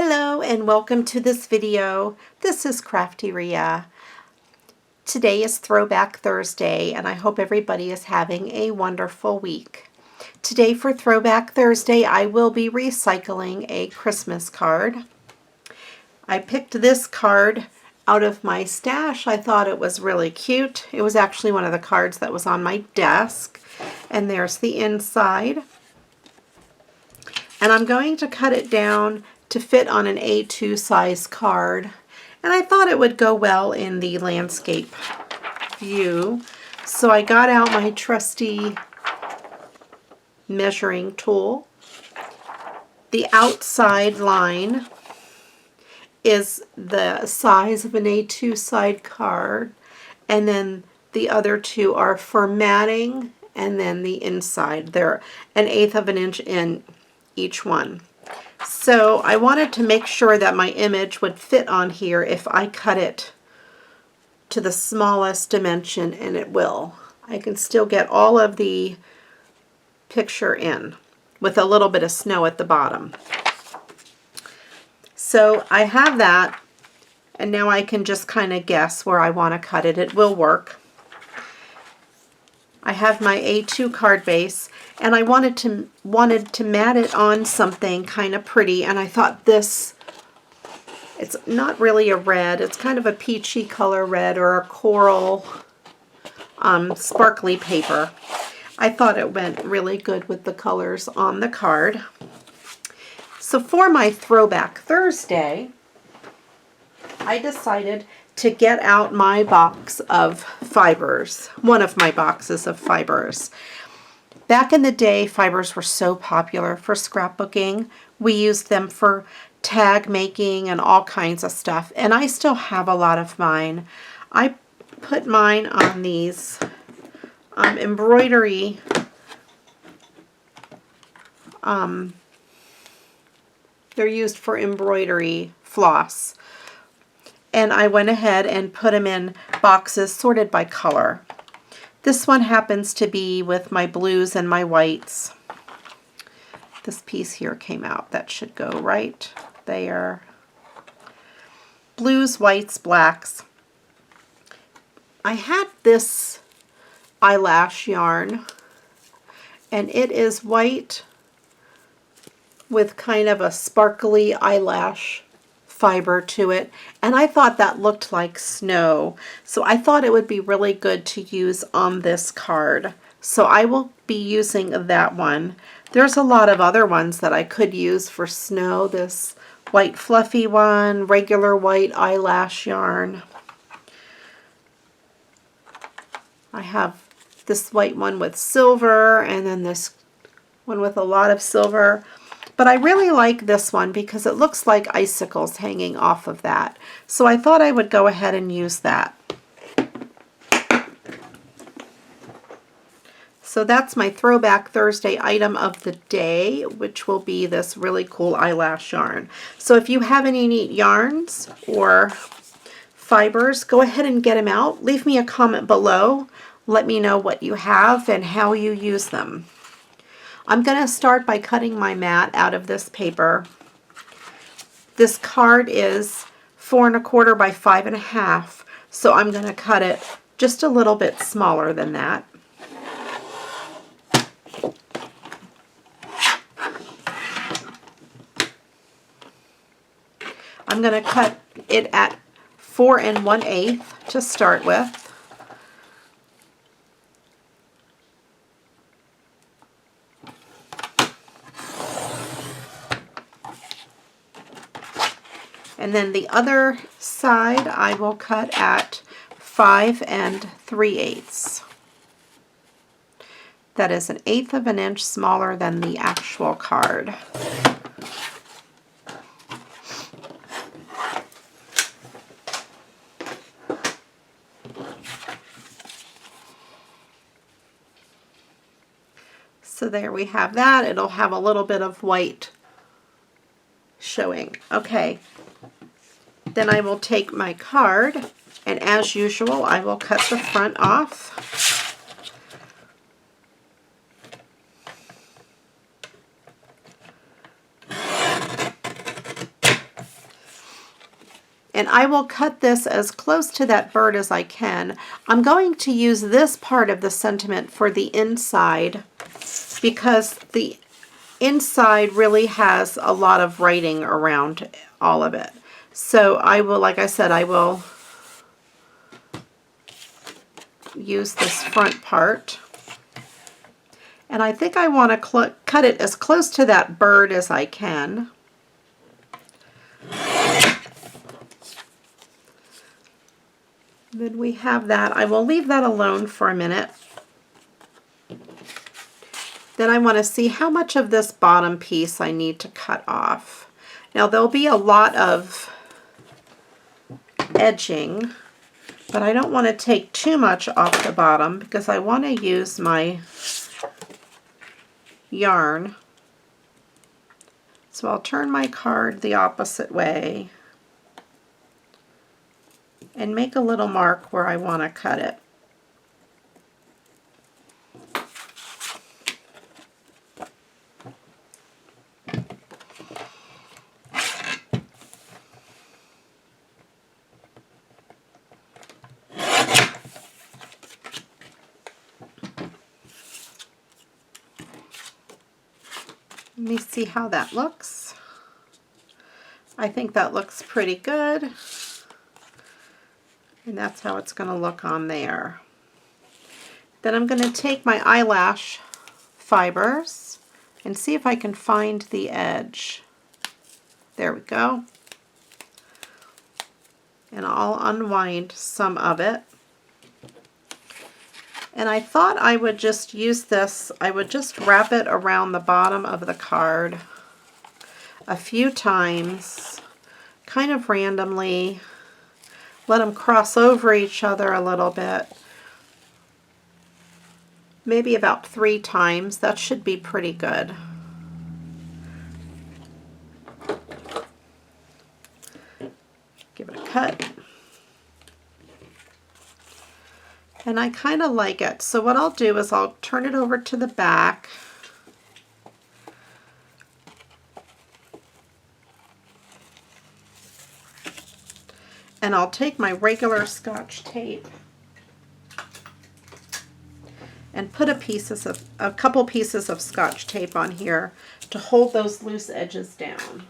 Hello and welcome to this video. This is Crafty Rhea. Today is Throwback Thursday and I hope everybody is having a wonderful week. Today for Throwback Thursday I will be recycling a Christmas card. I picked this card out of my stash. I thought it was really cute. It was actually one of the cards that was on my desk, and there's the inside. And I'm going to cut it down to fit on an A2 size card, and I thought it would go well in the landscape view. So I got out my trusty measuring tool. The outside line is the size of an A2 side card, and then the other two are for matting, and then the inside, they're 1/8 of an inch in each one. So I wanted to make sure that my image would fit on here if I cut it to the smallest dimension, and it will. I can still get all of the picture in with a little bit of snow at the bottom. So I have that, and now I can just kind of guess where I want to cut it. It will work. I have my A2 card base, and I wanted to mat it on something kind of pretty, and I thought this, it's not really a red, it's kind of a peachy color red or a coral sparkly paper. I thought it went really good with the colors on the card. So for my Throwback Thursday, I decided to get out my box of fibers, one of my boxes of fibers. Back in the day, fibers were so popular for scrapbooking. We used them for tag making and all kinds of stuff, and I still have a lot of mine. I put mine on these embroidery they're used for embroidery floss. And I went ahead and put them in boxes sorted by color. This one happens to be with my blues and my whites. This piece here came out. That should go right there. Blues, whites, blacks. I had this eyelash yarn, and it is white with kind of a sparkly eyelash fiber to it, and I thought that looked like snow, so I thought it would be really good to use on this card. So I will be using that one. There's a lot of other ones that I could use for snow. This white fluffy one, regular white eyelash yarn. I have this white one with silver, and then this one with a lot of silver. But I really like this one because it looks like icicles hanging off of that. So I thought I would go ahead and use that. So that's my Throwback Thursday item of the day, which will be this really cool eyelash yarn. So if you have any neat yarns or fibers, go ahead and get them out. Leave me a comment below. Let me know what you have and how you use them. I'm going to start by cutting my mat out of this paper. This card is 4 1/4 by 5 1/2, so I'm going to cut it just a little bit smaller than that. I'm going to cut it at 4 1/8 to start with. And then the other side I will cut at 5 3/8. That is 1/8 of an inch smaller than the actual card. So there we have that. It'll have a little bit of white showing. Okay. Then I will take my card, and as usual, I will cut the front off. And I will cut this as close to that bird as I can. I'm going to use this part of the sentiment for the inside because the inside really has a lot of writing around all of it. So I will, like I said, I will use this front part. And I think I want to cut it as close to that bird as I can. Then we have that. I will leave that alone for a minute. Then I want to see how much of this bottom piece I need to cut off. Now there'll be a lot of edging, but I don't want to take too much off the bottom because I want to use my yarn. So I'll turn my card the opposite way and make a little mark where I want to cut it. Let me see how that looks. I think that looks pretty good. And that's how it's going to look on there. Then I'm going to take my eyelash fibers and see if I can find the edge. There we go. And I'll unwind some of it. And I thought I would just use this, I would just wrap it around the bottom of the card a few times, kind of randomly, let them cross over each other a little bit, maybe about 3 times. That should be pretty good. Give it a cut. And I kind of like it. So what I'll do is I'll turn it over to the back. And I'll take my regular Scotch tape and put a couple pieces of Scotch tape on here to hold those loose edges down.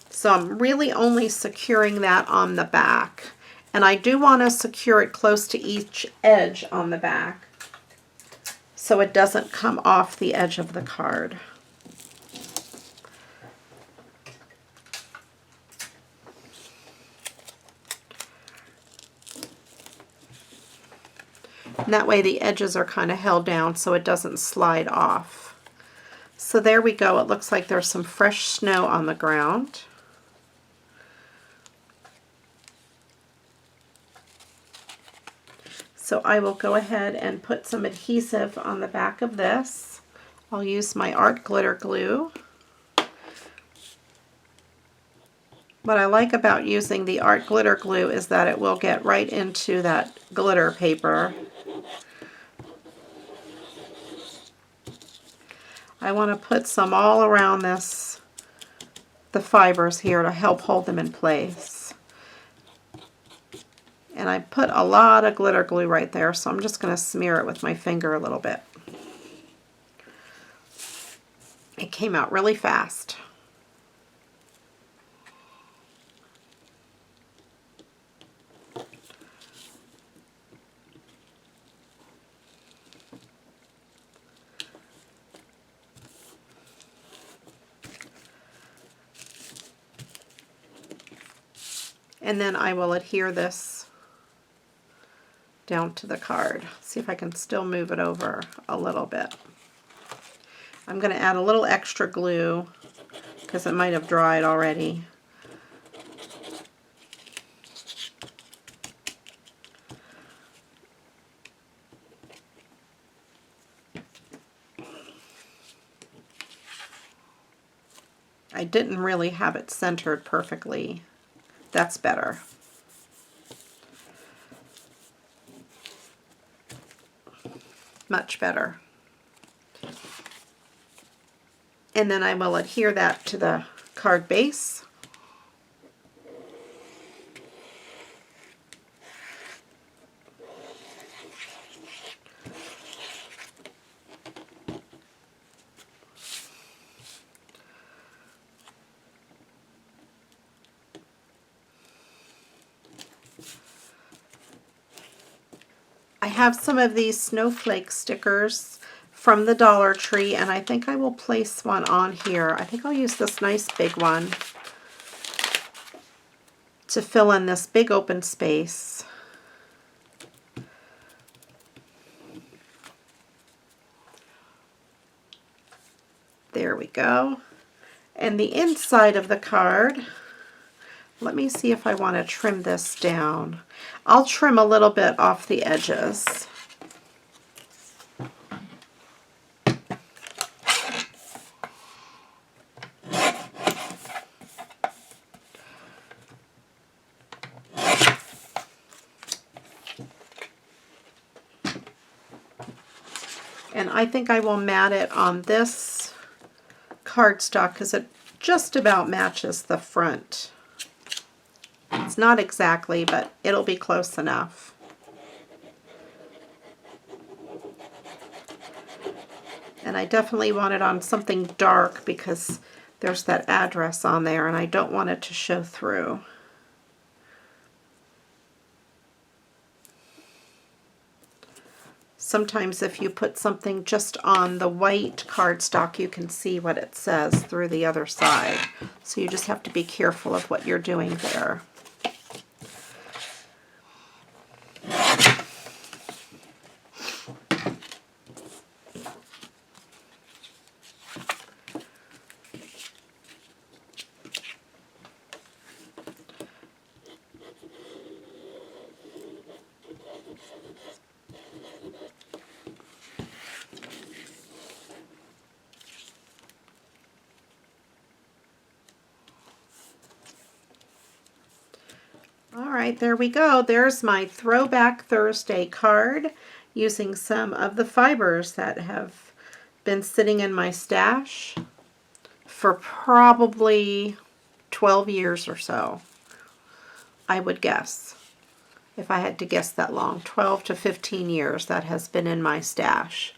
So I'm really only securing that on the back. And I do want to secure it close to each edge on the back so it doesn't come off the edge of the card. And that way the edges are kind of held down so it doesn't slide off. So there we go. It looks like there's some fresh snow on the ground. So I will go ahead and put some adhesive on the back of this. I'll use my art glitter glue. What I like about using the art glitter glue is that it will get right into that glitter paper. I want to put some all around the fibers here to help hold them in place. And I put a lot of glitter glue right there, so I'm just going to smear it with my finger a little bit. It came out really fast. And then I will adhere this down to the card. See if I can still move it over a little bit. I'm going to add a little extra glue because it might have dried already. I didn't really have it centered perfectly. That's better. Much better. And then I will adhere that to the card base. I have some of these snowflake stickers from the Dollar Tree, and I think I will place one on here. I think I'll use this nice big one to fill in this big open space. There we go. And the inside of the card, let me see if I want to trim this down. I'll trim a little bit off the edges. And I think I will mat it on this cardstock because it just about matches the front. It's not exactly, but it'll be close enough. And I definitely want it on something dark because there's that address on there and I don't want it to show through. Sometimes if you put something just on the white cardstock, you can see what it says through the other side. So you just have to be careful of what you're doing there. All right, there we go. There's my Throwback Thursday card using some of the fibers that have been sitting in my stash for probably 12 years or so, I would guess. If I had to guess that long, 12 to 15 years that has been in my stash.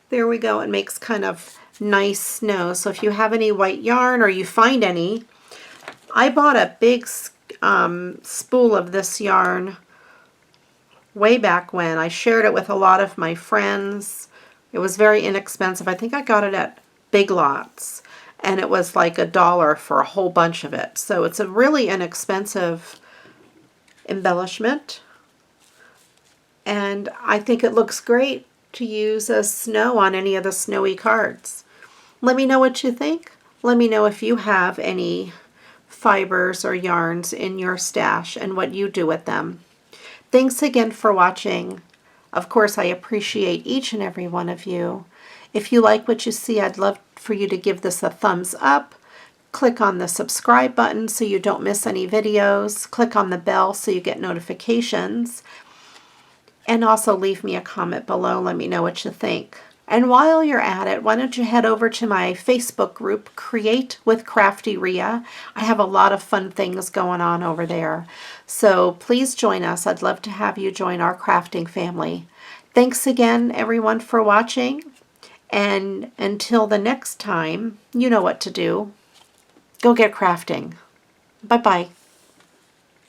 There we go. It makes kind of nice snow. So if you have any white yarn or you find any, I bought a big spool of this yarn way back when. I shared it with a lot of my friends. It was very inexpensive. I think I got it at Big Lots, and it was like $1 for a whole bunch of it. So it's a really inexpensive embellishment, and I think it looks great to use as snow on any of the snowy cards. Let me know what you think. Let me know if you have any fibers or yarns in your stash and what you do with them. Thanks again for watching. Of course, I appreciate each and every one of you. If you like what you see, I'd love for you to give this a thumbs up. Click on the subscribe button so you don't miss any videos. Click on the bell so you get notifications. And also leave me a comment below. Let me know what you think. And while you're at it, why don't you head over to my Facebook group, Create with Crafty Rhea. I have a lot of fun things going on over there. So please join us. I'd love to have you join our crafting family. Thanks again, everyone, for watching. And until the next time, you know what to do. Go get crafting. Bye-bye.